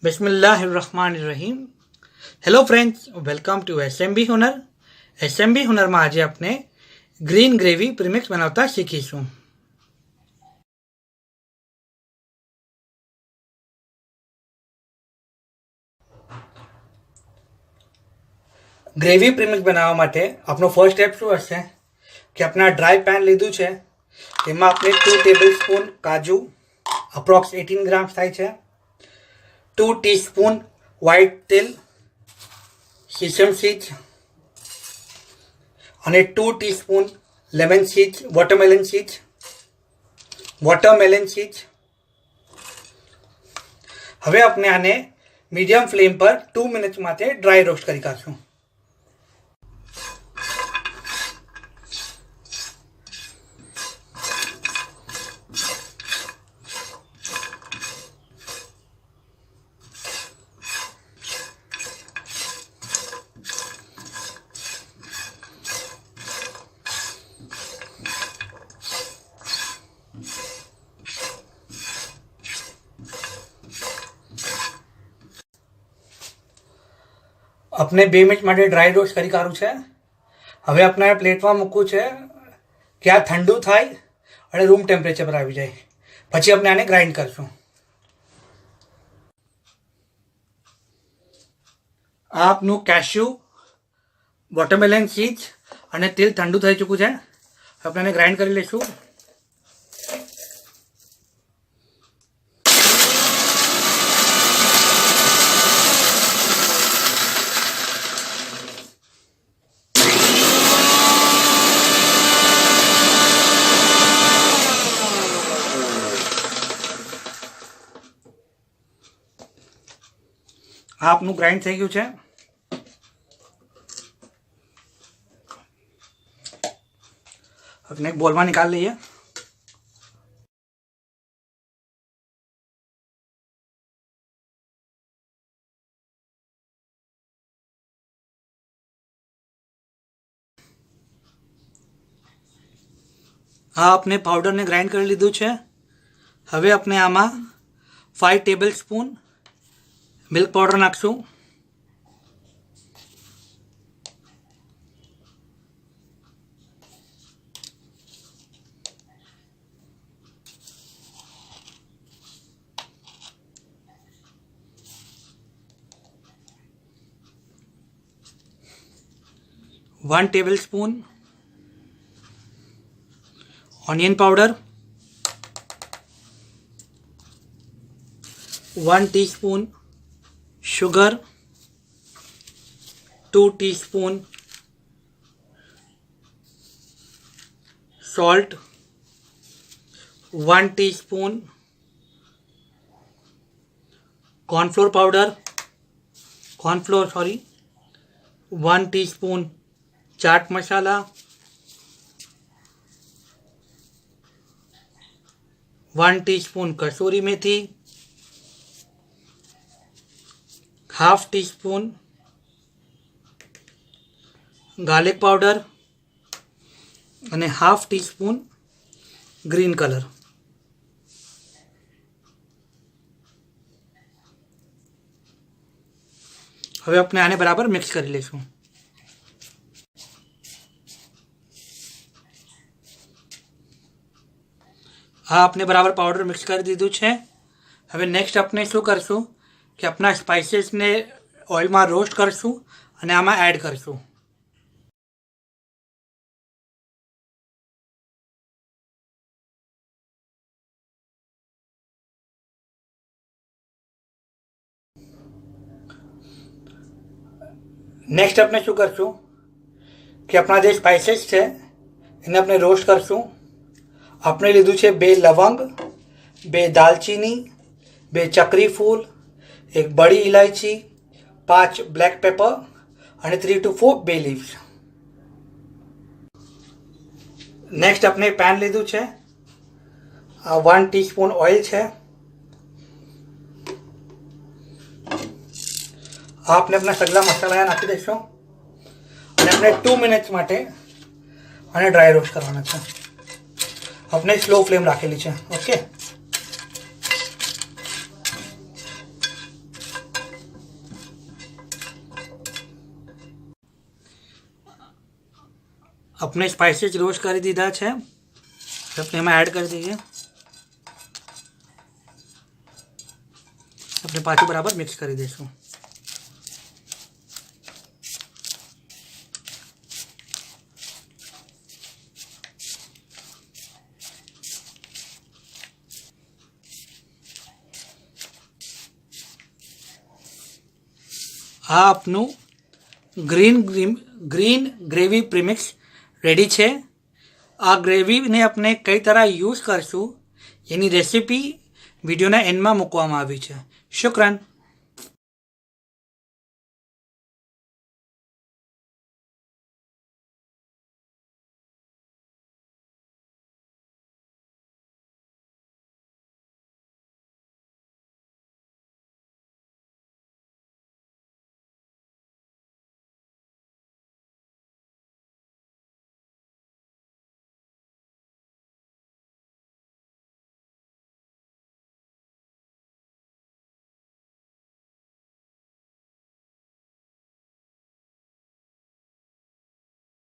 બિસ્મિલ્લાહિર્રહમાનિર્રહીમ. Hello friends, welcome to SMB Hunar. SMB હુનરમાં આજે આપણે ગ્રીન ગ્રેવી પ્રીમિક્સ બનાવતા શીખીશું. ગ્રેવી પ્રીમિક્સ બનાવવા માટે આપણો ફર્સ્ટ સ્ટેપ શું હશે કે આપણે આ ડ્રાય પેન લીધું છે, એમાં આપણે 2 ટેબલ સ્પૂન કાજુ, અપ્રોક્સ 18 ગ્રામ્સ થાય છે, 2 ટીસ્પૂન વ્હાઇટ તેલ, સેસમ સીડ્સ અને 2 teaspoon lemon seeds, watermelon seeds. હવે આપણે આને મીડિયમ ફ્લેમ પર 2 મિનિટ માટે ડ્રાય રોસ્ટ કરી કાઢશું. આપણે 2 મિનિટ માટે ડ્રાય રોસ્ટ કરી કાઢવું છે. હવે આપણે પ્લેટમાં મૂકવું છે કે આ ઠંડુ થાય અને રૂમ ટેમ્પરેચર પર આવી જાય, પછી આપણે આને ગ્રાઇન્ડ કરશું. આ આપનું કેશ્યુ, વોટરમેલન સીડ્સ અને તેલ ઠંડુ થઈ ચૂક્યું છે. આપણે આને ગ્રાઇન્ડ કરી લઈશું. આ આપનું ગ્રાઇન્ડ થઈ ગયું છે. આપણે એક બોલમાં નિકાળી લઈએ. આ આપણે પાવડરને ગ્રાઇન્ડ કરી લીધું છે. હવે આપણે આમાં 5 ટેબલ સ્પૂન મિલ્ક પાવડર નાખશું. One table spoon onion powder, 1 teaspoon sugar, 2 teaspoon salt, 1 teaspoon cornflour, 1 teaspoon chaat masala, 1 teaspoon kasuri methi, half teaspoon garlic powder અને હાફ ટીસ્પૂન ગ્રીન કલર. હવે આપણે આને બરાબર મિક્સ કરી લઈશું. આ આપણે બરાબર પાવડર મિક્સ કરી દીધું છે. હવે નેક્સ્ટ આપણે શું કરશું કે આપણા સ્પાઇસીસને ઓઇલમાં રોસ્ટ કરશું અને આમાં એડ કરશું. નેક્સ્ટ આપણે શું કરશું કે આપણા જે સ્પાઇસીસ છે એને આપણે રોસ્ટ કરશું. આપણે લીધું છે 2 લવંગ, 2 દાલચીની, 2 ચક્રી ફૂલ, 1 બડી ઇલાયચી, 5 બ્લેક પેપર અને 3 to 4 બે લીવ્સ. નેક્સ્ટ આપણે પેન લીધું છે. આ 1 ટીસ્પૂન ઓઇલ છે. આ આપણે આપણા સગલા મસાલા નાખી દઈશું અને આપણે 2 મિનિટ માટે આને ડ્રાય રોસ્ટ કરવાના છે. આપણે સ્લો ફ્લેમ રાખેલી છે. ઓકે, अपने स्पाइसेस रोस्ट कर दीधा है, अपने एम एड कर दीजिए। अपने पाछू बराबर मिक्स कर दीशू। आ आपनु ग्रीन ग्रेवी प्रीमिक्स रेडी है। आ ग्रेवी ने अपने कई तरह यूज करशू एनी रेसिपी वीडियो एंड में मूकवामां आवी छे। शुक्रन।